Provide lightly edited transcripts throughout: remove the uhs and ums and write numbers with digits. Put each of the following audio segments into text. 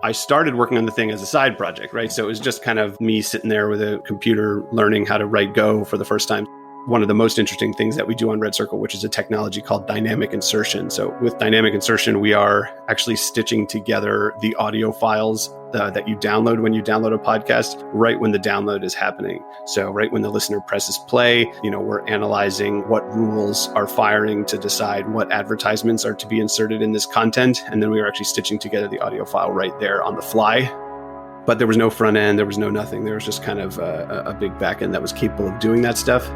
I started working on the thing as a side project, right? So it was just kind of me sitting there with a computer learning how to write Go for the first time. One of the most interesting things that we do on RedCircle, which is a technology called dynamic insertion. So with dynamic insertion, we are actually stitching together the audio files that you download when you download a podcast right when the download is happening. So right when the listener presses play, we're analyzing what rules are firing to decide what advertisements are to be inserted in this content. And then we are actually stitching together the audio file right there on the fly. But there was no front end, there was no nothing. There was just kind of a big back end that was capable of doing that stuff.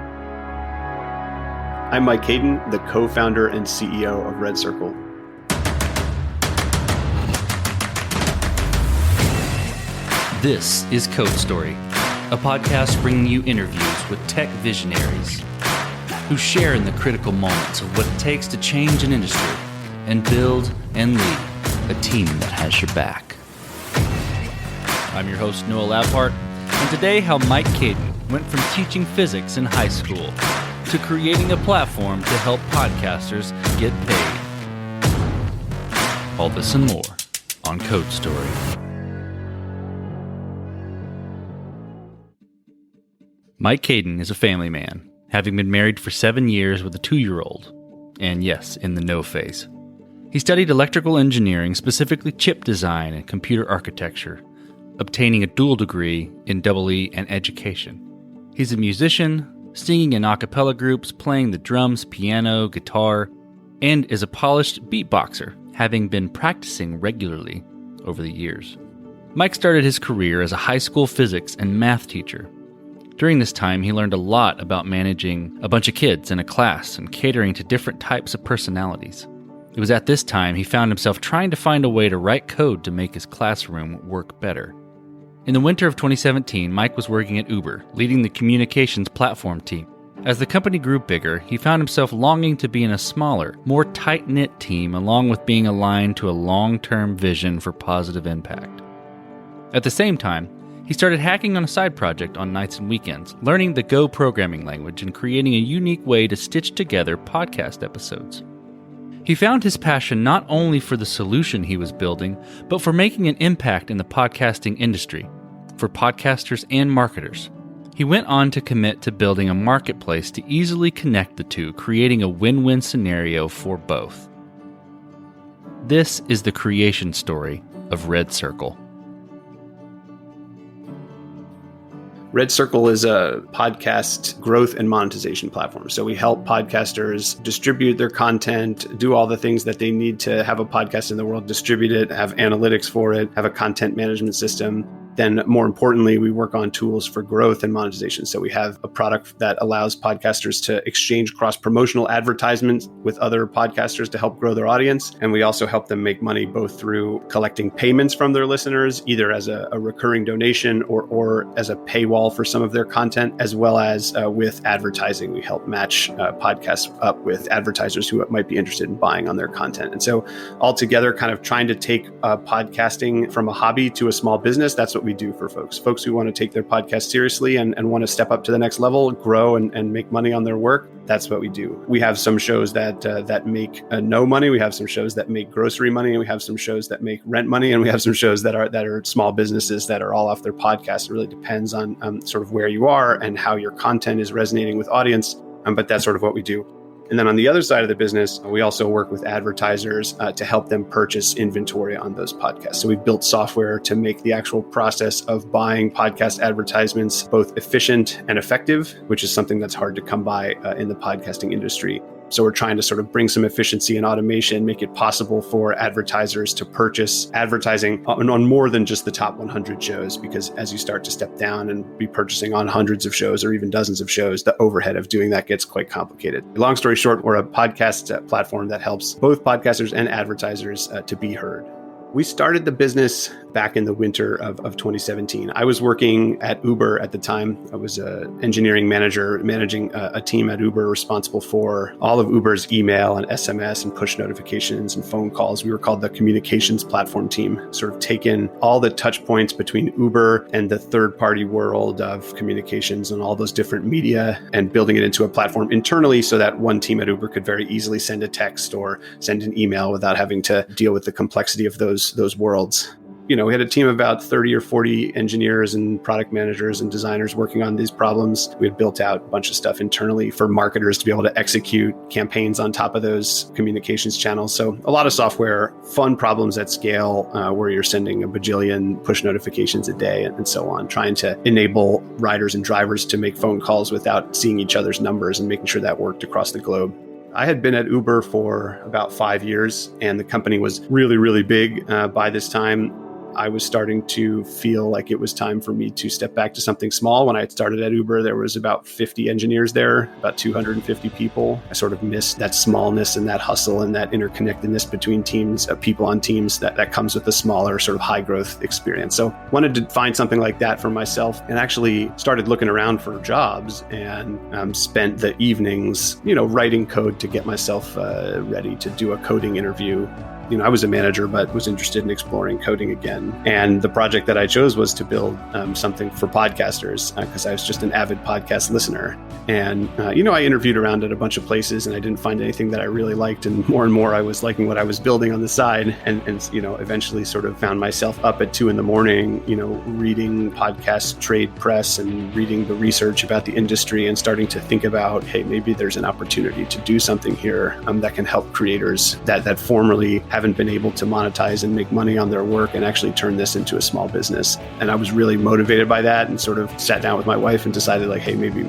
I'm Mike Kadin, the co-founder and CEO of RedCircle. This is Code Story, a podcast bringing you interviews with tech visionaries who share in the critical moments of what it takes to change an industry and build and lead a team that has your back. I'm your host, Noah Laphart, and today how Mike Kadin went from teaching physics in high school to creating a platform to help podcasters get paid. All this and more on Code Story. Mike Kadin is a family man, having been married for 7 years with a 2-year-old, and yes, in the no phase. He studied electrical engineering, specifically chip design and computer architecture, obtaining a dual degree in EE and education. He's a musician, singing in acapella groups, playing the drums, piano, guitar, and is a polished beatboxer, having been practicing regularly over the years. Mike started his career as a high school physics and math teacher. During this time, he learned a lot about managing a bunch of kids in a class and catering to different types of personalities. It was at this time he found himself trying to find a way to write code to make his classroom work better. In the winter of 2017, Mike was working at Uber, leading the communications platform team. As the company grew bigger, he found himself longing to be in a smaller, more tight-knit team, along with being aligned to a long-term vision for positive impact. At the same time, he started hacking on a side project on nights and weekends, learning the Go programming language and creating a unique way to stitch together podcast episodes. He found his passion not only for the solution he was building, but for making an impact in the podcasting industry, for podcasters and marketers. He went on to commit to building a marketplace to easily connect the two, creating a win-win scenario for both. This is the creation story of RedCircle. RedCircle is a podcast growth and monetization platform. So we help podcasters distribute their content, do all the things that they need to have a podcast in the world, distribute it, have analytics for it, have a content management system. Then more importantly, we work on tools for growth and monetization. So we have a product that allows podcasters to exchange cross-promotional advertisements with other podcasters to help grow their audience. And we also help them make money both through collecting payments from their listeners, either as a recurring donation or as a paywall for some of their content, as well as with advertising. We help match podcasts up with advertisers who might be interested in buying on their content. And so altogether, kind of trying to take podcasting from a hobby to a small business, that's what we do for folks who want to take their podcast seriously and want to step up to the next level, grow and make money on their work. That's what we do. We have some shows that make no money. We have some shows that make grocery money, and we have some shows that make rent money, and we have some shows that are small businesses that are all off their podcast. It really depends on sort of where you are and how your content is resonating with audience. But that's sort of what we do. And then on the other side of the business, we also work with advertisers to help them purchase inventory on those podcasts. So we've built software to make the actual process of buying podcast advertisements both efficient and effective, which is something that's hard to come by in the podcasting industry. So we're trying to sort of bring some efficiency and automation, make it possible for advertisers to purchase advertising on more than just the top 100 shows, because as you start to step down and be purchasing on hundreds of shows or even dozens of shows, the overhead of doing that gets quite complicated. Long story short, we're a podcast platform that helps both podcasters and advertisers to be heard. We started the business back in the winter of 2017. I was working at Uber at the time. I was an engineering manager managing a team at Uber responsible for all of Uber's email and SMS and push notifications and phone calls. We were called the communications platform team, sort of taken all the touch points between Uber and the third-party world of communications and all those different media and building it into a platform internally so that one team at Uber could very easily send a text or send an email without having to deal with the complexity of those worlds. we had a team of about 30 or 40 engineers and product managers and designers working on these problems. We had built out a bunch of stuff internally for marketers to be able to execute campaigns on top of those communications channels. So a lot of software, fun problems at scale, where you're sending a bajillion push notifications a day and so on, trying to enable riders and drivers to make phone calls without seeing each other's numbers and making sure that worked across the globe. I had been at Uber for about 5 years, and the company was really, really big by this time. I was starting to feel like it was time for me to step back to something small. When I started at Uber, there was about 50 engineers there, about 250 people. I sort of missed that smallness and that hustle and that interconnectedness between teams, people on teams that comes with a smaller sort of high growth experience. So wanted to find something like that for myself, and actually started looking around for jobs and spent the evenings, writing code to get myself ready to do a coding interview. I was a manager, but was interested in exploring coding again. And the project that I chose was to build something for podcasters because I was just an avid podcast listener. And, I interviewed around at a bunch of places and I didn't find anything that I really liked. And more I was liking what I was building on the side. And eventually sort of found myself up at 2 a.m, reading podcast trade press and reading the research about the industry and starting to think about, hey, maybe there's an opportunity to do something here that can help creators that formerly haven't been able to monetize and make money on their work and actually turn this into a small business. And I was really motivated by that and sort of sat down with my wife and decided like, hey, maybe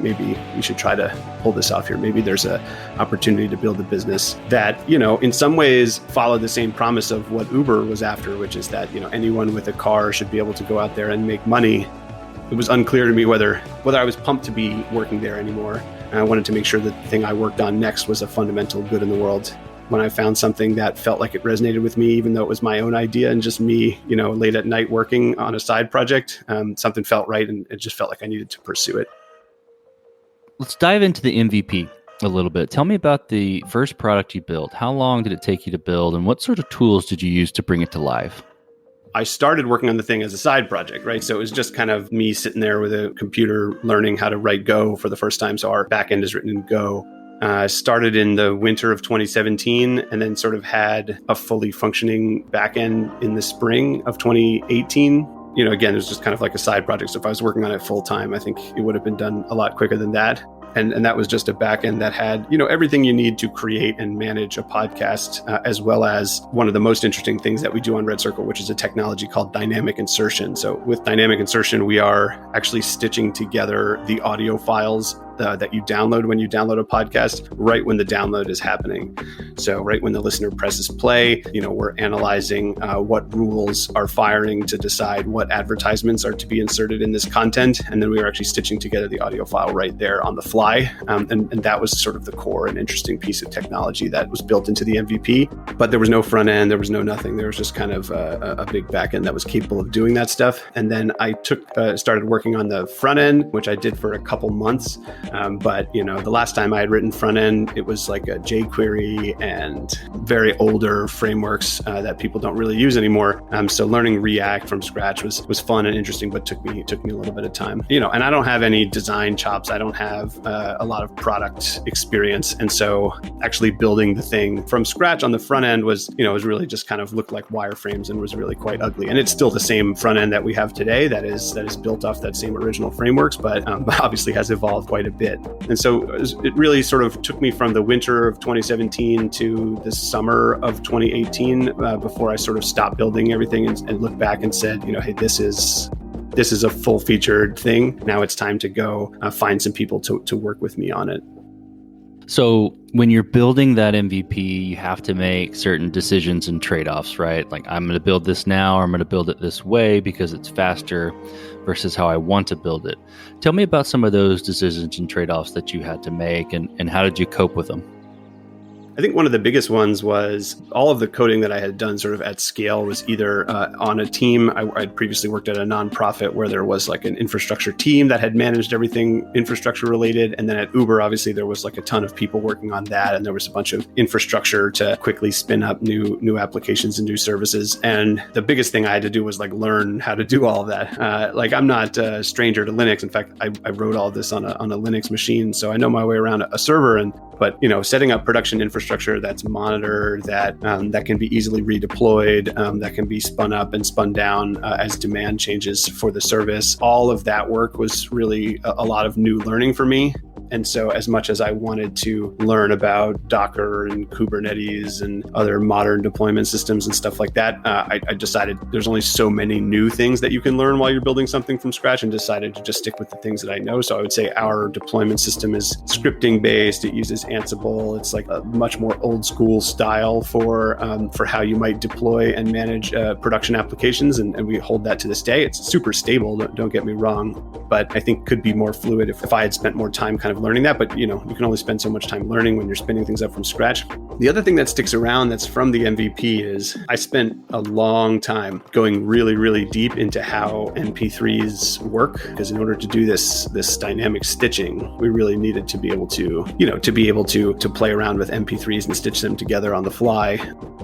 we should try to pull this off here. Maybe there's an opportunity to build a business that, in some ways followed the same promise of what Uber was after, which is that, anyone with a car should be able to go out there and make money. It was unclear to me whether I was pumped to be working there anymore. And I wanted to make sure that the thing I worked on next was a fundamental good in the world. When I found something that felt like it resonated with me, even though it was my own idea and just me, late at night working on a side project, something felt right and it just felt like I needed to pursue it. Let's dive into the MVP a little bit. Tell me about the first product you built. How long did it take you to build and what sort of tools did you use to bring it to life? I started working on the thing as a side project, right? So it was just kind of me sitting there with a computer learning how to write Go for the first time. So our backend is written in Go. Started in the winter of 2017 and then sort of had a fully functioning backend in the spring of 2018. Again, it was just kind of like a side project. So if I was working on it full time, I think it would have been done a lot quicker than that. And that was just a backend that had, everything you need to create and manage a podcast, as well as one of the most interesting things that we do on RedCircle, which is a technology called dynamic insertion. So with dynamic insertion, we are actually stitching together the audio files that you download when you download a podcast right when the download is happening. So right when the listener presses play, we're analyzing what rules are firing to decide what advertisements are to be inserted in this content. And then we were actually stitching together the audio file right there on the fly. And that was sort of the core and interesting piece of technology that was built into the MVP. But there was no front end, there was no nothing. There was just kind of a big back end that was capable of doing that stuff. And then I started working on the front end, which I did for a couple months. But the last time I had written front end, it was like a jQuery and very older frameworks that people don't really use anymore. So learning React from scratch was fun and interesting, but took me a little bit of time. And I don't have any design chops. I don't have a lot of product experience, and so actually building the thing from scratch on the front end was really just kind of looked like wireframes and was really quite ugly. And it's still the same front end that we have today that is built off that same original frameworks, but obviously has evolved quite a bit. And so it really sort of took me from the winter of 2017 to the summer of 2018 before I sort of stopped building everything and looked back and said, hey, this is a full featured thing. Now it's time to go find some people to work with me on it. So when you're building that MVP, you have to make certain decisions and trade-offs, right? Like, I'm going to build this now, or I'm going to build it this way because it's faster versus how I want to build it. Tell me about some of those decisions and trade-offs that you had to make, and how did you cope with them? I think one of the biggest ones was all of the coding that I had done sort of at scale was either on a team. I'd previously worked at a nonprofit where there was like an infrastructure team that had managed everything infrastructure related. And then at Uber, obviously, there was like a ton of people working on that. And there was a bunch of infrastructure to quickly spin up new applications and new services. And the biggest thing I had to do was like learn how to do all of that. I'm not a stranger to Linux. In fact, I wrote all of this on a Linux machine. So I know my way around a server. And But, setting up production infrastructure that's monitored, that can be easily redeployed, that can be spun up and spun down as demand changes for the service. All of that work was really a lot of new learning for me. And so as much as I wanted to learn about Docker and Kubernetes and other modern deployment systems and stuff like that, I decided there's only so many new things that you can learn while you're building something from scratch, and decided to just stick with the things that I know. So I would say our deployment system is scripting based. It uses Ansible. It's like a much more old school style for how you might deploy and manage production applications. And we hold that to this day. It's super stable, don't get me wrong, but I think could be more fluid if I had spent more time kind of learning that. But you can only spend so much time learning when you're spinning things up from scratch. The other thing that sticks around that's from the MVP is I spent a long time going really, really deep into how MP3s work, because in order to do this dynamic stitching, we really needed to be able to play around with MP3s and stitch them together on the fly.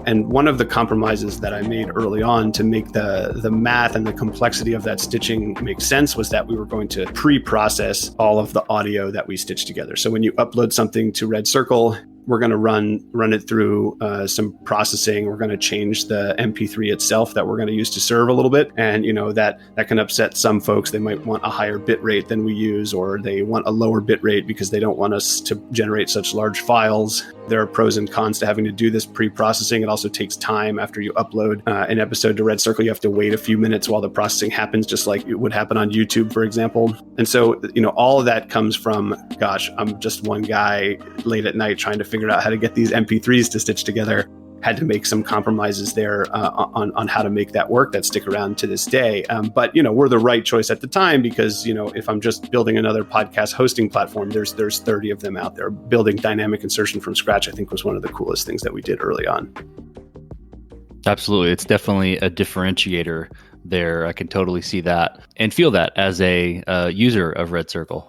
And one of the compromises that I made early on to make the math and the complexity of that stitching make sense was that we were going to pre-process all of the audio that we stitch together. So when you upload something to RedCircle, we're going to run it through some processing. We're going to change the MP3 itself that we're going to use to serve a little bit. And, that can upset some folks. They might want a higher bit rate than we use, or they want a lower bit rate because they don't want us to generate such large files. There are pros and cons to having to do this pre-processing. It also takes time after you upload an episode to RedCircle. You have to wait a few minutes while the processing happens, just like it would happen on YouTube, for example. And so, all of that comes from, gosh, I'm just one guy late at night trying to figure out how to get these MP3s to stitch together. Had to make some compromises there on how to make that work that stick around to this day. But we're the right choice at the time, because if I'm just building another podcast hosting platform, there's 30 of them out there. Building dynamic insertion from scratch, I think, was one of the coolest things that we did early on. Absolutely. It's definitely a differentiator there. I can totally see that and feel that as a user of RedCircle.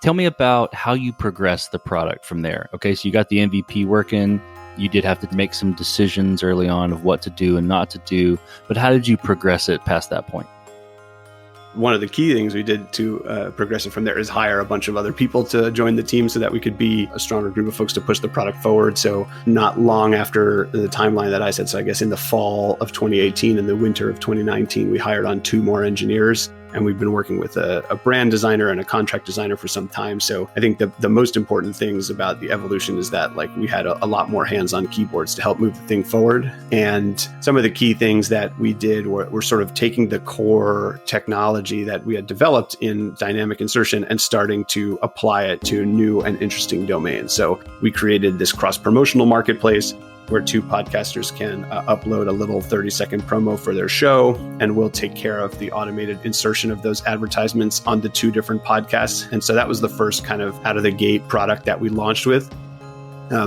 Tell me about how you progress the product from there. Okay, so you got the MVP working. You did have to make some decisions early on of what to do and not to do, but how did you progress it past that point? One of the key things we did to progress it from there is hire a bunch of other people to join the team so that we could be a stronger group of folks to push the product forward. So not long after the timeline that I said, so I guess in the fall of 2018 and the winter of 2019, we hired on 2 more engineers. And we've been working with a brand designer and a contract designer for some time. So I think the most important things about the evolution is that we had a lot more hands on keyboards to help move the thing forward. And some of the key things that we did were sort of taking the core technology that we had developed in dynamic insertion and starting to apply it to new and interesting domains. So we created this cross-promotional marketplace where 2 podcasters can upload a little 30-second promo for their show, and we'll take care of the automated insertion of those advertisements on the 2 different podcasts. And so that was the first kind of out-of-the-gate product that we launched with.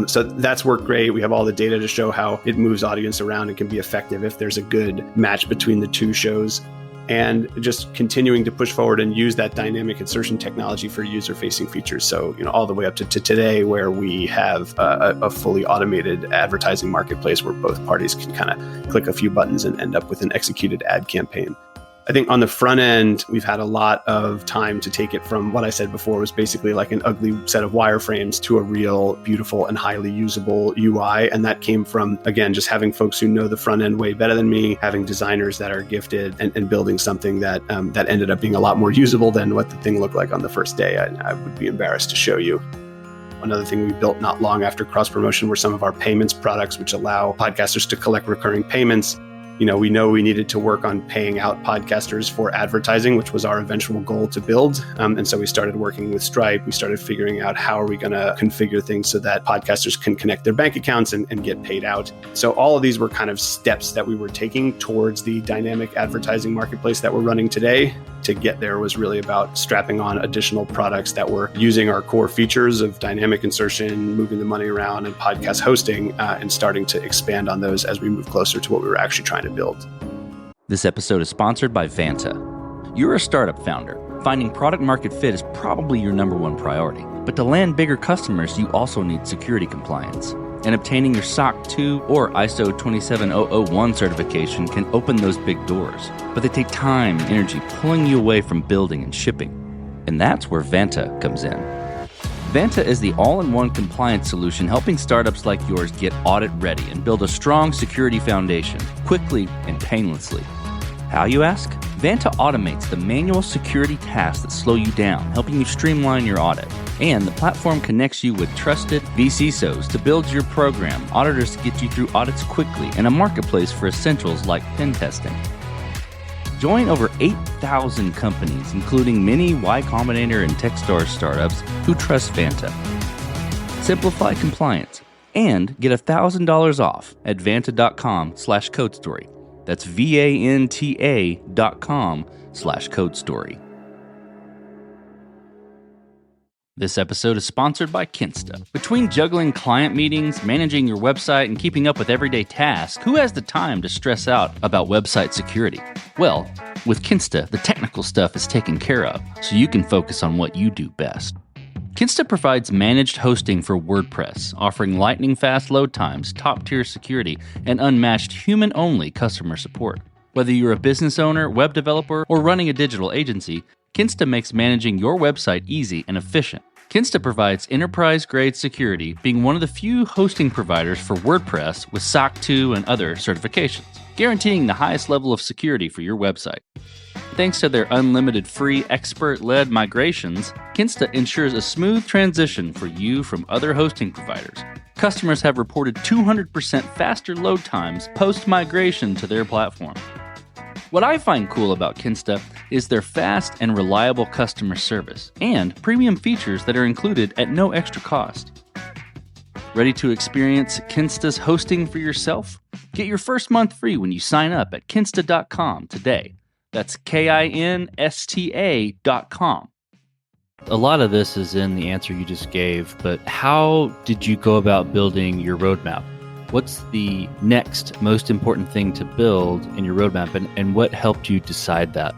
So that's worked great. We have all the data to show how it moves audience around and can be effective if there's a good match between the 2 shows. And just continuing to push forward and use that dynamic insertion technology for user-facing features. So, all the way up to today, where we have a fully automated advertising marketplace where both parties can kind of click a few buttons and end up with an executed ad campaign. I think on the front end, we've had a lot of time to take it from what I said before was basically like an ugly set of wireframes to a real beautiful and highly usable UI. And that came from, again, just having folks who know the front end way better than me, having designers that are gifted, and building something that ended up being a lot more usable than what the thing looked like on the first day. I would be embarrassed to show you. Another thing we built not long after cross-promotion were some of our payments products, which allow podcasters to collect recurring payments. We know we needed to work on paying out podcasters for advertising, which was our eventual goal to build. And so we started working with Stripe. We started figuring out how are we going to configure things so that podcasters can connect their bank accounts and get paid out. So all of these were kind of steps that we were taking towards the dynamic advertising marketplace that we're running today. To get there was really about strapping on additional products that were using our core features of dynamic insertion, moving the money around, and podcast hosting, and starting to expand on those as we move closer to what we were actually trying to build. This episode is sponsored by Vanta. You're a startup founder. Finding product market fit is probably your number one priority. But to land bigger customers, you also need security compliance. And obtaining your SOC 2 or ISO 27001 certification can open those big doors. But they take time and energy pulling you away from building and shipping. And that's where Vanta comes in. Vanta is the all-in-one compliance solution helping startups like yours get audit ready and build a strong security foundation quickly and painlessly. How, you ask? Vanta automates the manual security tasks that slow you down, helping you streamline your audit. And the platform connects you with trusted VCSOs to build your program, auditors to get you through audits quickly, and a marketplace for essentials like pen testing. Join over 8,000 companies, including many Y Combinator and Techstars startups who trust Vanta. Simplify compliance and get $1,000 off at vanta.com/codestory. That's VANTA.com/codestory. This episode is sponsored by Kinsta. Between juggling client meetings, managing your website, and keeping up with everyday tasks, who has the time to stress out about website security? Well, with Kinsta, the technical stuff is taken care of, so you can focus on what you do best. Kinsta provides managed hosting for WordPress, offering lightning-fast load times, top-tier security, and unmatched human-only customer support. Whether you're a business owner, web developer, or running a digital agency, Kinsta makes managing your website easy and efficient. Kinsta provides enterprise-grade security, being one of the few hosting providers for WordPress with SOC 2 and other certifications, guaranteeing the highest level of security for your website. Thanks to their unlimited free expert-led migrations, Kinsta ensures a smooth transition for you from other hosting providers. Customers have reported 200% faster load times post-migration to their platform. What I find cool about Kinsta is their fast and reliable customer service and premium features that are included at no extra cost. Ready to experience Kinsta's hosting for yourself? Get your first month free when you sign up at kinsta.com today. That's KINSTA.com. A lot of this is in the answer you just gave, but how did you go about building your roadmap? What's the next most important thing to build in your roadmap, and what helped you decide that?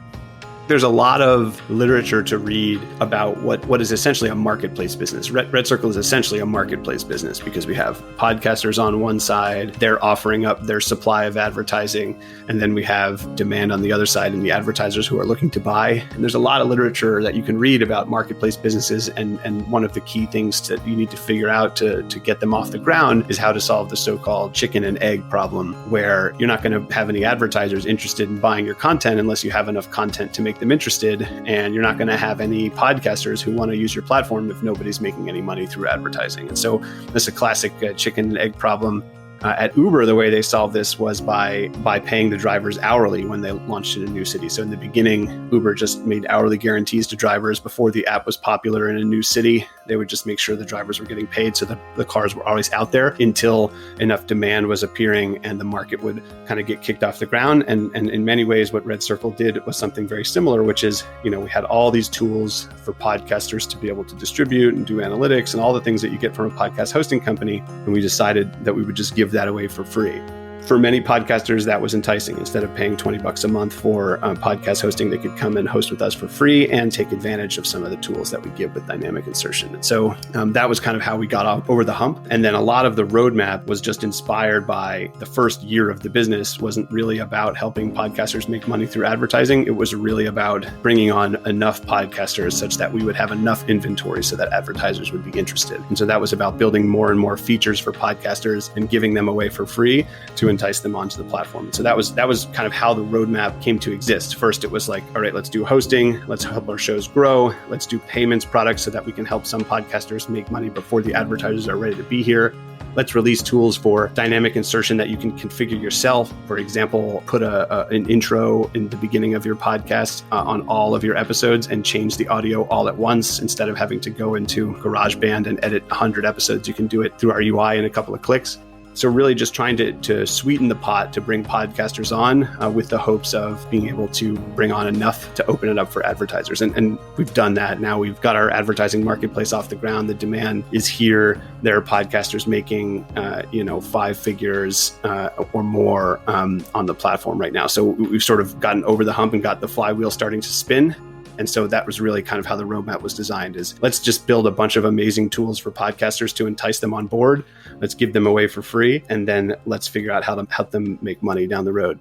There's a lot of literature to read about what is essentially a marketplace business. RedCircle is essentially a marketplace business because we have podcasters on one side, they're offering up their supply of advertising, and then we have demand on the other side and the advertisers who are looking to buy. And there's a lot of literature that you can read about marketplace businesses, and one of the key things that you need to figure out to get them off the ground is how to solve the so-called chicken and egg problem, where you're not going to have any advertisers interested in buying your content unless you have enough content to make them interested, and you're not going to have any podcasters who want to use your platform if nobody's making any money through advertising. And so this is a classic chicken and egg problem. At Uber, the way they solved this was by paying the drivers hourly when they launched in a new city. So in the beginning, Uber just made hourly guarantees to drivers before the app was popular in a new city. They would just make sure the drivers were getting paid so that the cars were always out there until enough demand was appearing and the market would kind of get kicked off the ground. And in many ways, what RedCircle did was something very similar, which is, we had all these tools for podcasters to be able to distribute and do analytics and all the things that you get from a podcast hosting company. And we decided that we would just give that away for free. For many podcasters, that was enticing. Instead of paying $20 a month for podcast hosting, they could come and host with us for free and take advantage of some of the tools that we give with dynamic insertion. And so that was kind of how we got over the hump. And then a lot of the roadmap was just inspired by the first year of the business. Wasn't really about helping podcasters make money through advertising. It was really about bringing on enough podcasters such that we would have enough inventory so that advertisers would be interested. And so that was about building more and more features for podcasters and giving them away for free to entice them onto the platform. And so that was kind of how the roadmap came to exist. First, it was like, all right, let's do hosting. Let's help our shows grow. Let's do payments products so that we can help some podcasters make money before the advertisers are ready to be here. Let's release tools for dynamic insertion that you can configure yourself. For example, put an intro in the beginning of your podcast on all of your episodes and change the audio all at once. Instead of having to go into GarageBand and edit 100 episodes, you can do it through our UI in a couple of clicks. So really just trying to sweeten the pot to bring podcasters on with the hopes of being able to bring on enough to open it up for advertisers. And we've done that. Now we've got our advertising marketplace off the ground. The demand is here. There are podcasters making, 5 figures or more on the platform right now. So we've sort of gotten over the hump and got the flywheel starting to spin. And so that was really kind of how the roadmap was designed, is let's just build a bunch of amazing tools for podcasters to entice them on board. Let's give them away for free. And then let's figure out how to help them make money down the road.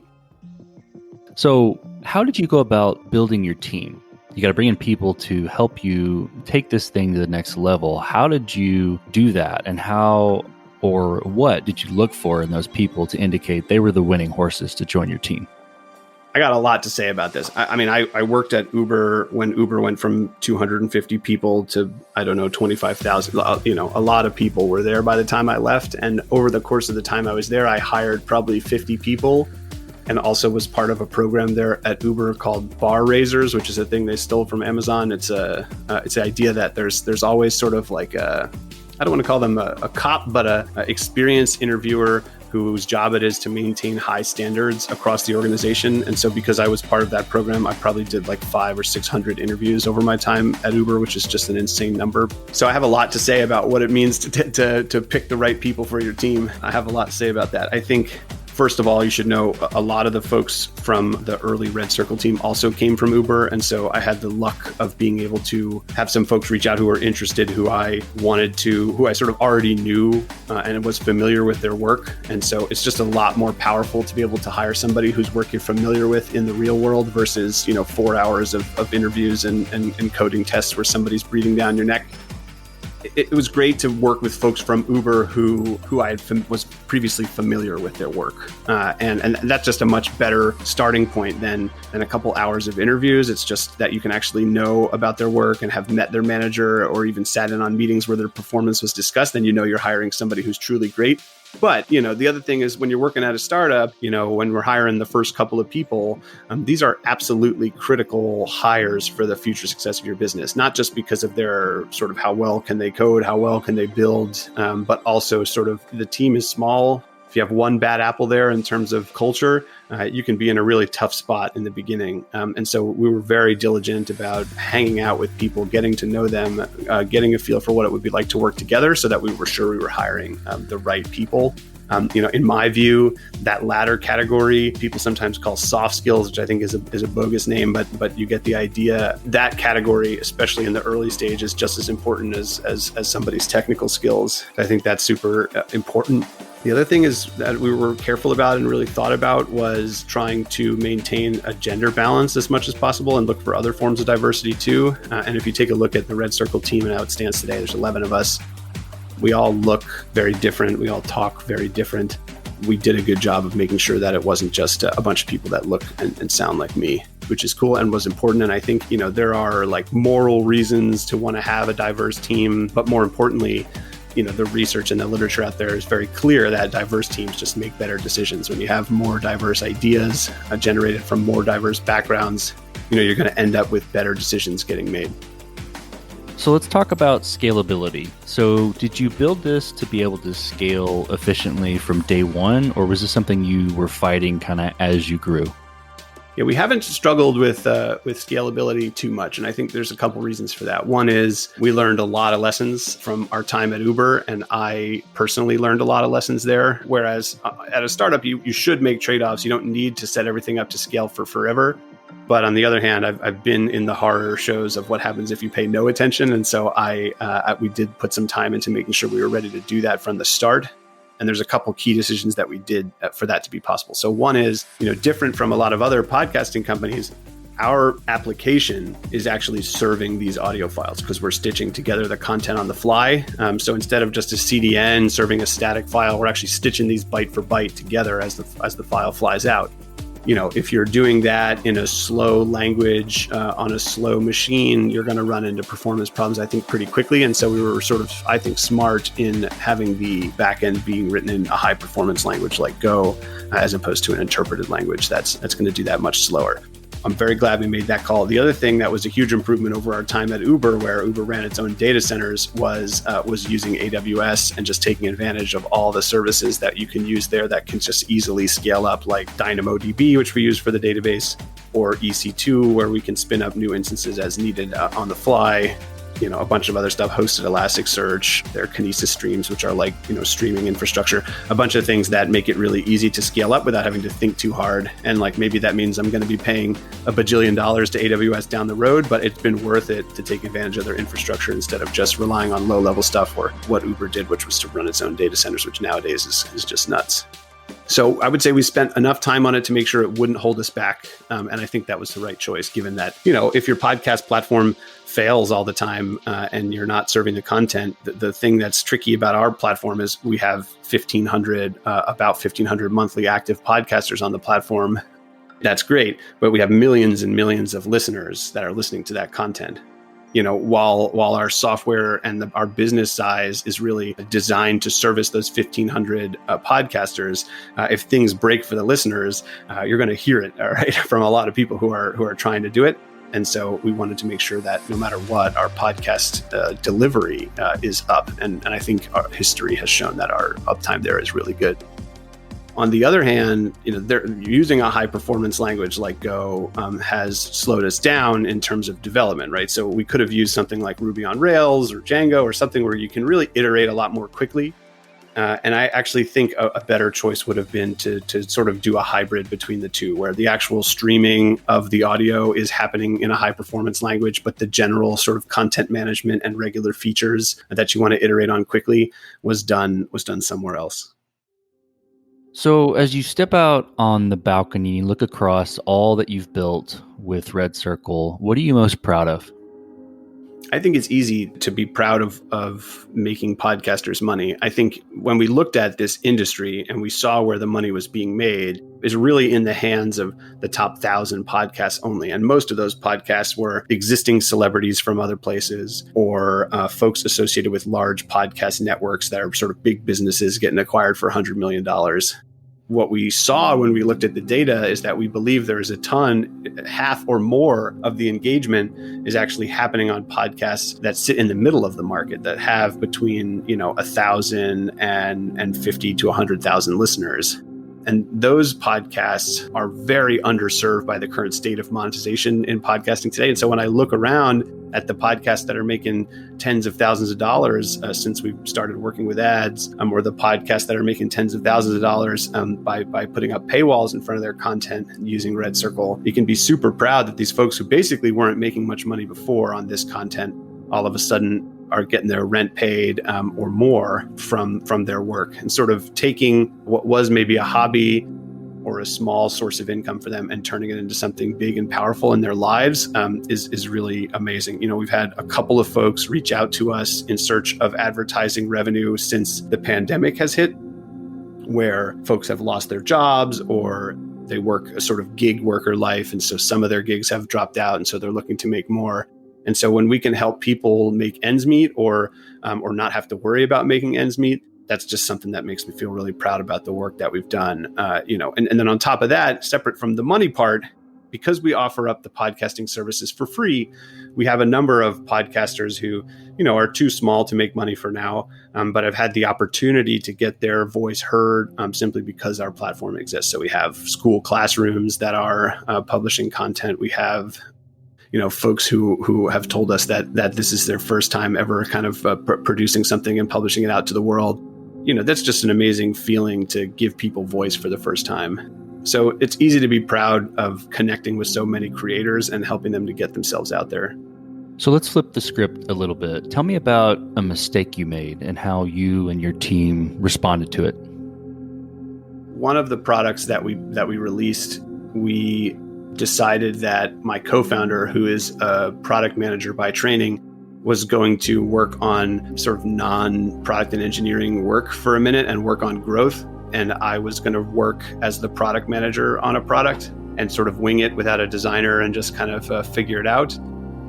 So how did you go about building your team? You got to bring in people to help you take this thing to the next level. How did you do that? And how or what did you look for in those people to indicate they were the winning horses to join your team? I got a lot to say about this. I worked at Uber when Uber went from 250 people to, 25,000. A lot of people were there by the time I left. And over the course of the time I was there, I hired probably 50 people and also was part of a program there at Uber called bar raisers, which is a thing they stole from Amazon. It's the idea that there's always sort of like I don't want to call them a cop, but a experienced interviewer whose job it is to maintain high standards across the organization. And so because I was part of that program, I probably did like 500 or 600 interviews over my time at Uber, which is just an insane number. So I have a lot to say about what it means to pick the right people for your team. I have a lot to say about that. I think, first of all, you should know a lot of the folks from the early RedCircle team also came from Uber. And so I had the luck of being able to have some folks reach out who were interested, who I sort of already knew and was familiar with their work. And so it's just a lot more powerful to be able to hire somebody whose work you're familiar with in the real world versus, 4 hours of interviews and coding tests where somebody's breathing down your neck. It was great to work with folks from Uber who I was previously familiar with their work. And that's just a much better starting point than a couple hours of interviews. It's just that you can actually know about their work and have met their manager or even sat in on meetings where their performance was discussed. Then you're hiring somebody who's truly great. But, the other thing is when you're working at a startup, when we're hiring the first couple of people, these are absolutely critical hires for the future success of your business, not just because of their sort of how well can they code, how well can they build, but also sort of the team is small. If you have one bad apple there in terms of culture, you can be in a really tough spot in the beginning. And so we were very diligent about hanging out with people, getting to know them, getting a feel for what it would be like to work together so that we were sure we were hiring the right people. In my view, that latter category, people sometimes call soft skills, which I think is a bogus name, but you get the idea. That category, especially in the early stage, is just as important as somebody's technical skills. I think that's super important. The other thing is that we were careful about and really thought about was trying to maintain a gender balance as much as possible and look for other forms of diversity too. And if you take a look at the RedCircle team and how it stands today, there's 11 of us. We all look very different. We all talk very different. We did a good job of making sure that it wasn't just a bunch of people that look and sound like me, which is cool and was important. And I think, there are like moral reasons to want to have a diverse team, but more importantly, the research and the literature out there is very clear that diverse teams just make better decisions. When you have more diverse ideas generated from more diverse backgrounds, you're going to end up with better decisions getting made. So let's talk about scalability. So did you build this to be able to scale efficiently from day one, or was this something you were fighting kind of as you grew? Yeah, we haven't struggled with scalability too much. And I think there's a couple reasons for that. One is we learned a lot of lessons from our time at Uber, and I personally learned a lot of lessons there. Whereas at a startup, you should make trade-offs. You don't need to set everything up to scale for forever. But on the other hand, I've been in the horror shows of what happens if you pay no attention. And so we did put some time into making sure we were ready to do that from the start. And there's a couple key decisions that we did for that to be possible. So one is, different from a lot of other podcasting companies, our application is actually serving these audio files because we're stitching together the content on the fly. So instead of just a CDN serving a static file, we're actually stitching these byte for byte together as the file flies out. If you're doing that in a slow language on a slow machine, you're going to run into performance problems, I think, pretty quickly. And so we were sort of, I think, smart in having the backend being written in a high performance language like Go, as opposed to an interpreted language that's going to do that much slower. I'm very glad we made that call. The other thing that was a huge improvement over our time at Uber, where Uber ran its own data centers, was using AWS and just taking advantage of all the services that you can use there that can just easily scale up, like DynamoDB, which we use for the database, or EC2, where we can spin up new instances as needed on the fly. A bunch of other stuff, hosted Elasticsearch, their Kinesis streams, which are like, streaming infrastructure, a bunch of things that make it really easy to scale up without having to think too hard. And like, maybe that means I'm going to be paying $1 bajillion to AWS down the road, but it's been worth it to take advantage of their infrastructure instead of just relying on low level stuff or what Uber did, which was to run its own data centers, which nowadays is just nuts. So I would say we spent enough time on it to make sure it wouldn't hold us back. And I think that was the right choice, given that, if your podcast platform fails all the time and you're not serving the content, the thing that's tricky about our platform is we have about 1,500 monthly active podcasters on the platform. That's great, but we have millions and millions of listeners that are listening to that content. While our software and our business size is really designed to service those 1,500 podcasters, if things break for the listeners, you're going to hear it, all right, from a lot of people who are trying to do it. And so we wanted to make sure that no matter what, our podcast delivery is up. And I think our history has shown that our uptime there is really good. On the other hand, they're using a high performance language like Go has slowed us down in terms of development, right? So we could have used something like Ruby on Rails or Django or something where you can really iterate a lot more quickly. And I actually think a better choice would have been to sort of do a hybrid between the two, where the actual streaming of the audio is happening in a high performance language, but the general sort of content management and regular features that you want to iterate on quickly was done somewhere else. So as you step out on the balcony, look across all that you've built with RedCircle, what are you most proud of? I think it's easy to be proud of making podcasters money. I think when we looked at this industry and we saw where the money was being made, is really in the hands of the top 1,000 podcasts only. And most of those podcasts were existing celebrities from other places or folks associated with large podcast networks that are sort of big businesses getting acquired for $100 million. What we saw when we looked at the data is that we believe there is a ton, half or more of the engagement is actually happening on podcasts that sit in the middle of the market, that have between 1,000 and 50 to 100,000 listeners. And those podcasts are very underserved by the current state of monetization in podcasting today. And so when I look around at the podcasts that are making tens of thousands of dollars since we started working with ads, or the podcasts that are making tens of thousands of dollars by putting up paywalls in front of their content using RedCircle, you can be super proud that these folks who basically weren't making much money before on this content all of a sudden are getting their rent paid or more from their work, and sort of taking what was maybe a hobby or a small source of income for them and turning it into something big and powerful in their lives is really amazing. We've had a couple of folks reach out to us in search of advertising revenue since the pandemic has hit, where folks have lost their jobs or they work a sort of gig worker life. And so some of their gigs have dropped out. And so they're looking to make more. And so when we can help people make ends meet or not have to worry about making ends meet, that's just something that makes me feel really proud about the work that we've done. And then on top of that, separate from the money part, because we offer up the podcasting services for free, we have a number of podcasters who, are too small to make money for now, but have had the opportunity to get their voice heard simply because our platform exists. So we have school classrooms that are publishing content. We have folks who have told us that this is their first time ever kind of producing something and publishing it out to the world. That's just an amazing feeling to give people voice for the first time. So it's easy to be proud of connecting with so many creators and helping them to get themselves out there. So let's flip the script a little bit. Tell me about a mistake you made and how you and your team responded to it. One of the products that we released, we decided that my co-founder, who is a product manager by training, was going to work on sort of non-product and engineering work for a minute and work on growth. And I was going to work as the product manager on a product and sort of wing it without a designer and just kind of figure it out.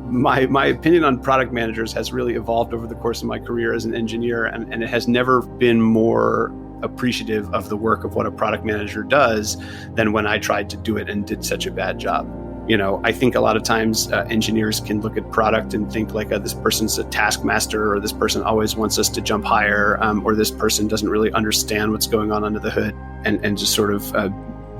My opinion on product managers has really evolved over the course of my career as an engineer, and it has never been more appreciative of the work of what a product manager does than when I tried to do it and did such a bad job. I think a lot of times engineers can look at product and think like this person's a taskmaster, or this person always wants us to jump higher, or this person doesn't really understand what's going on under the hood, and just sort of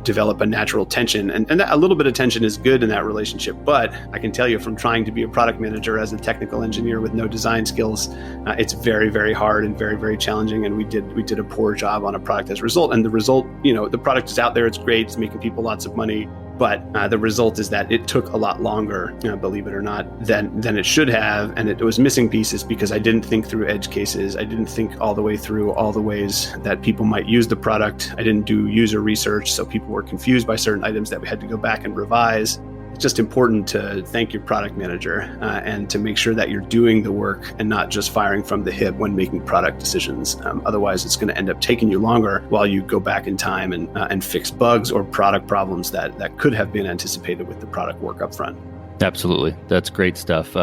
develop a natural tension. And a little bit of tension is good in that relationship. But I can tell you from trying to be a product manager as a technical engineer with no design skills, it's very, very hard and very, very challenging. And we did a poor job on a product as a result. And the result, the product is out there. It's great. It's making people lots of money. But the result is that it took a lot longer, believe it or not, than it should have. And it was missing pieces because I didn't think through edge cases. I didn't think all the way through all the ways that people might use the product. I didn't do user research, so people were confused by certain items that we had to go back and revise. It's just important to thank your product manager and to make sure that you're doing the work and not just firing from the hip when making product decisions. Otherwise, it's going to end up taking you longer while you go back in time and fix bugs or product problems that could have been anticipated with the product work up front. Absolutely. That's great stuff.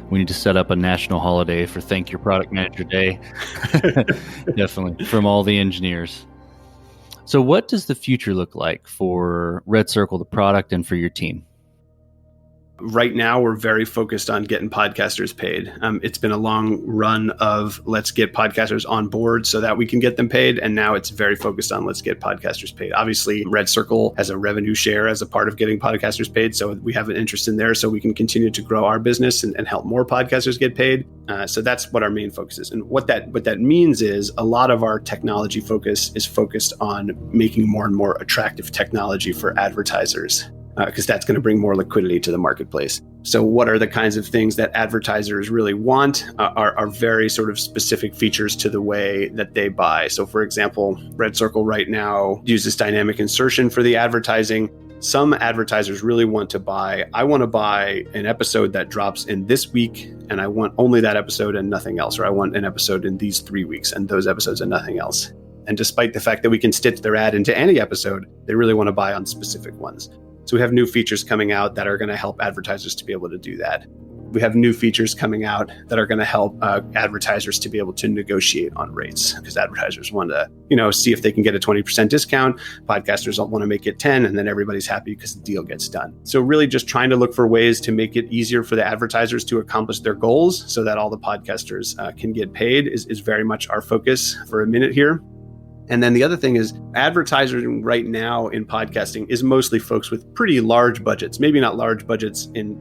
We need to set up a national holiday for Thank Your Product Manager Day. Definitely. From all the engineers. So what does the future look like for RedCircle, the product, and for your team? Right now, we're very focused on getting podcasters paid. It's been a long run of let's get podcasters on board so that we can get them paid. And now it's very focused on let's get podcasters paid. Obviously, RedCircle has a revenue share as a part of getting podcasters paid. So we have an interest in there so we can continue to grow our business and help more podcasters get paid. So that's what our main focus is. And what that means is a lot of our technology focus is focused on making more and more attractive technology for advertisers. Because that's going to bring more liquidity to the marketplace. So what are the kinds of things that advertisers really want are very sort of specific features to the way that they buy. So for example, RedCircle right now uses dynamic insertion for the advertising. Some advertisers really want to buy, I want to buy an episode that drops in this week, and I want only that episode and nothing else. Or I want an episode in these 3 weeks and those episodes and nothing else. And despite the fact that we can stitch their ad into any episode, they really want to buy on specific ones. So we have new features coming out that are going to help advertisers to be able to do that. We have new features coming out that are going to help advertisers to be able to negotiate on rates, because advertisers want to, see if they can get a 20% discount. Podcasters don't want to make it 10, and then everybody's happy because the deal gets done. So really just trying to look for ways to make it easier for the advertisers to accomplish their goals so that all the podcasters can get paid is very much our focus for a minute here. And then the other thing is advertising right now in podcasting is mostly folks with pretty large budgets, maybe not large budgets in,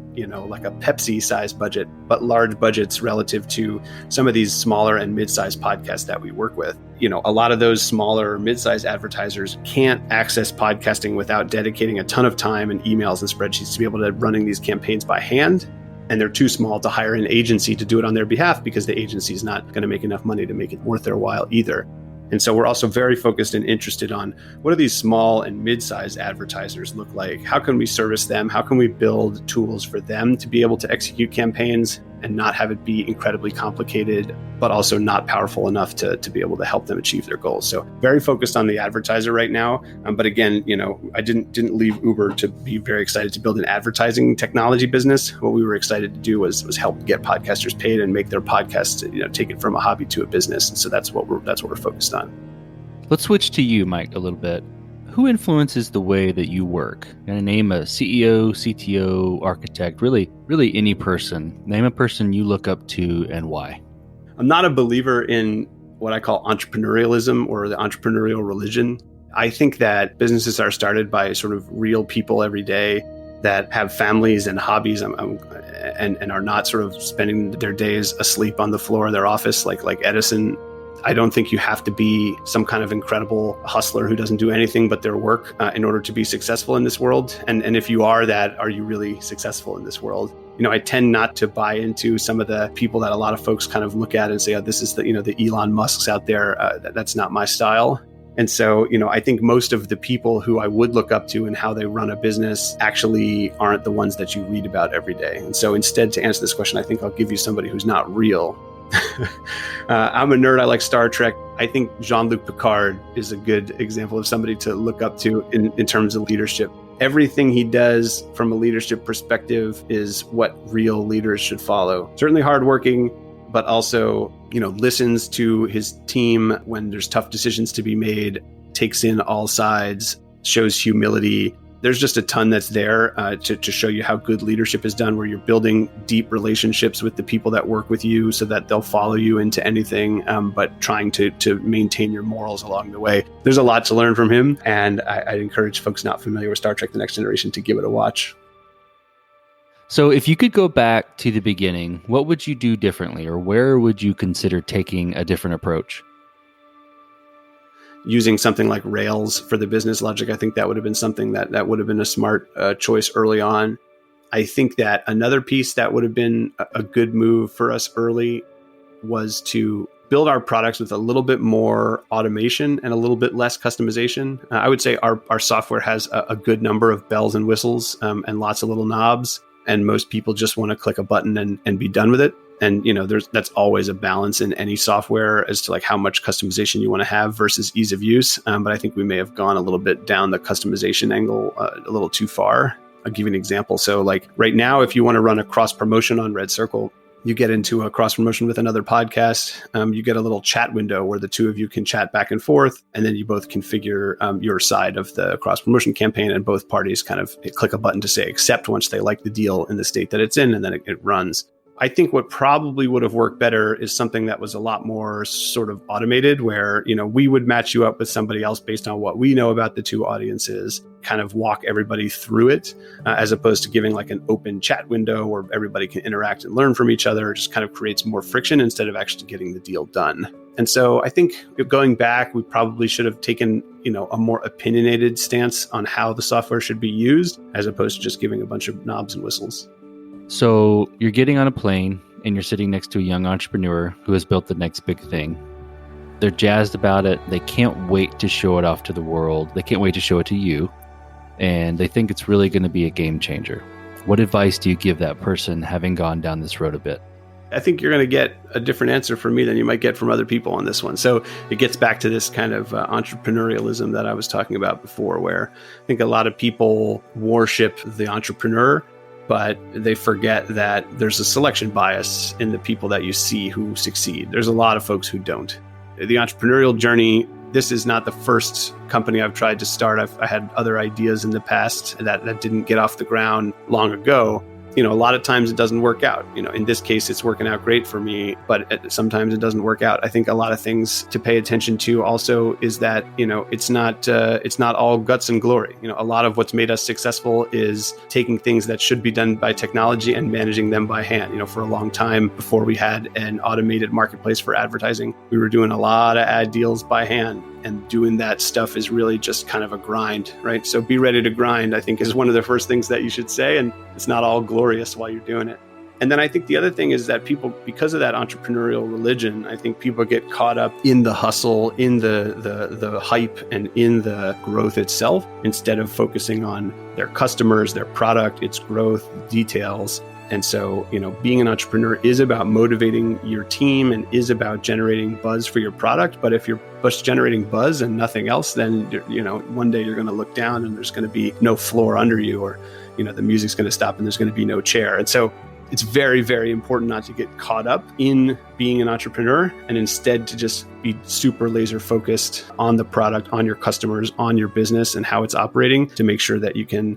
like a Pepsi size budget, but large budgets relative to some of these smaller and mid-sized podcasts that we work with. A lot of those smaller or mid-sized advertisers can't access podcasting without dedicating a ton of time and emails and spreadsheets to be able to running these campaigns by hand. And they're too small to hire an agency to do it on their behalf because the agency is not going to make enough money to make it worth their while either. And so we're also very focused and interested on what do these small and mid-sized advertisers look like? How can we service them? How can we build tools for them to be able to execute campaigns and not have it be incredibly complicated, but also not powerful enough to be able to help them achieve their goals? So very focused on the advertiser right now. But again, I didn't leave Uber to be very excited to build an advertising technology business. What we were excited to do was help get podcasters paid and make their podcasts, take it from a hobby to a business. And so that's what we're focused on. Let's switch to you, Mike, a little bit. Who influences the way that you work? I'm going to name a CEO, CTO, architect, really any person. Name a person you look up to and why. I'm not a believer in what I call entrepreneurialism or the entrepreneurial religion. I think that businesses are started by sort of real people every day that have families and hobbies and are not sort of spending their days asleep on the floor of their office like Edison. I don't think you have to be some kind of incredible hustler who doesn't do anything but their work in order to be successful in this world. And if you are that, are you really successful in this world? I tend not to buy into some of the people that a lot of folks kind of look at and say, oh, this is the Elon Musks out there. That's not my style. And so, I think most of the people who I would look up to and how they run a business actually aren't the ones that you read about every day. And so instead, to answer this question, I think I'll give you somebody who's not real. I'm a nerd. I like Star Trek. I think Jean-Luc Picard is a good example of somebody to look up to in terms of leadership. Everything he does from a leadership perspective is what real leaders should follow. Certainly hardworking, but also, listens to his team when there's tough decisions to be made, takes in all sides, shows humility. There's just a ton that's there to show you how good leadership is done, where you're building deep relationships with the people that work with you so that they'll follow you into anything, but trying to maintain your morals along the way. There's a lot to learn from him, and I'd encourage folks not familiar with Star Trek: The Next Generation to give it a watch. So if you could go back to the beginning, what would you do differently, or where would you consider taking a different approach? using something like Rails for the business logic, I think that would have been something that would have been a smart choice early on. I think that another piece that would have been a good move for us early was to build our products with a little bit more automation and a little bit less customization. I would say our software has a good number of bells and whistles and lots of little knobs. And most people just want to click a button and be done with it. And, that's always a balance in any software as to like how much customization you want to have versus ease of use. But I think we may have gone a little bit down the customization angle a little too far. I'll give you an example. So like right now, if you want to run a cross promotion on RedCircle, you get into a cross promotion with another podcast. You get a little chat window where the two of you can chat back and forth, and then you both configure your side of the cross promotion campaign, and both parties kind of click a button to say accept once they like the deal in the state that it's in, and then it runs. I think what probably would have worked better is something that was a lot more sort of automated, where, we would match you up with somebody else based on what we know about the two audiences, kind of walk everybody through it, as opposed to giving like an open chat window where everybody can interact and learn from each other. It just kind of creates more friction instead of actually getting the deal done. And so I think going back, we probably should have taken, a more opinionated stance on how the software should be used, as opposed to just giving a bunch of knobs and whistles. So you're getting on a plane and you're sitting next to a young entrepreneur who has built the next big thing. They're jazzed about it. They can't wait to show it off to the world. They can't wait to show it to you. And they think it's really going to be a game changer. What advice do you give that person having gone down this road a bit? I think you're going to get a different answer from me than you might get from other people on this one. So it gets back to this kind of entrepreneurialism that I was talking about before, where I think a lot of people worship the entrepreneur, but they forget that there's a selection bias in the people that you see who succeed. There's a lot of folks who don't. The entrepreneurial journey, this is not the first company I've tried to start. I had other ideas in the past that didn't get off the ground long ago. A lot of times it doesn't work out. In this case, it's working out great for me, but sometimes it doesn't work out. I think a lot of things to pay attention to also is that, it's not all guts and glory. A lot of what's made us successful is taking things that should be done by technology and managing them by hand. For a long time before we had an automated marketplace for advertising, we were doing a lot of ad deals by hand. And doing that stuff is really just kind of a grind, right? So be ready to grind, I think, is one of the first things that you should say. And it's not all glorious while you're doing it. And then I think the other thing is that people, because of that entrepreneurial religion, I think people get caught up in the hustle, in the hype, and in the growth itself, instead of focusing on their customers, their product, its growth, details. And so, being an entrepreneur is about motivating your team and is about generating buzz for your product. But if you're just generating buzz and nothing else, then, one day you're going to look down and there's going to be no floor under you, or, the music's going to stop and there's going to be no chair. And so it's very, very important not to get caught up in being an entrepreneur, and instead to just be super laser focused on the product, on your customers, on your business and how it's operating, to make sure that you can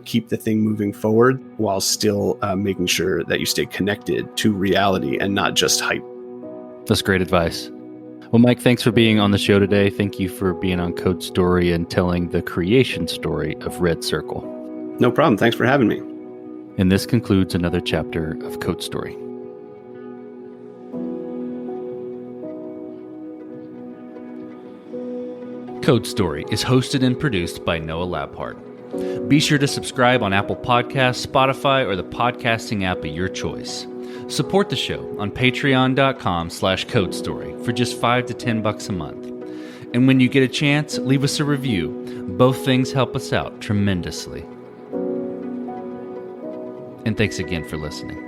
keep the thing moving forward while still making sure that you stay connected to reality and not just hype. That's great advice. Well, Mike, thanks for being on the show today. Thank you for being on Code Story and telling the creation story of RedCircle. No problem. Thanks for having me. And this concludes another chapter of Code Story. Code Story is hosted and produced by Noah Labhart. Be sure to subscribe on Apple Podcasts, Spotify, or the podcasting app of your choice. Support the show on patreon.com/codestory for just $5 to $10 a month. And when you get a chance, leave us a review. Both things help us out tremendously. And thanks again for listening.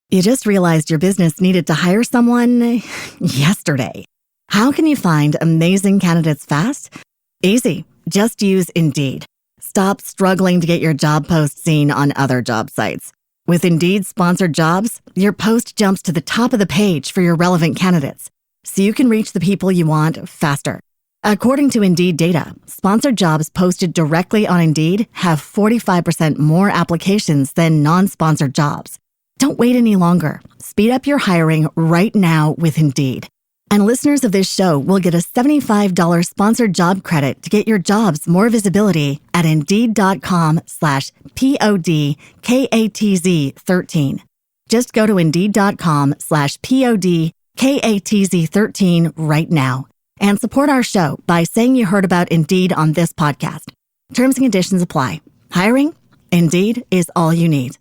You just realized your business needed to hire someone yesterday. How can you find amazing candidates fast? Easy. Just use Indeed. Stop struggling to get your job post seen on other job sites. With Indeed sponsored jobs, your post jumps to the top of the page for your relevant candidates, so you can reach the people you want faster. According to Indeed data, sponsored jobs posted directly on Indeed have 45% more applications than non-sponsored jobs. Don't wait any longer. Speed up your hiring right now with Indeed. And listeners of this show will get a $75 sponsored job credit to get your jobs more visibility at Indeed.com/PODKATZ13. Just go to Indeed.com/PODKATZ13 right now and support our show by saying you heard about Indeed on this podcast. Terms and conditions apply. Hiring? Indeed is all you need.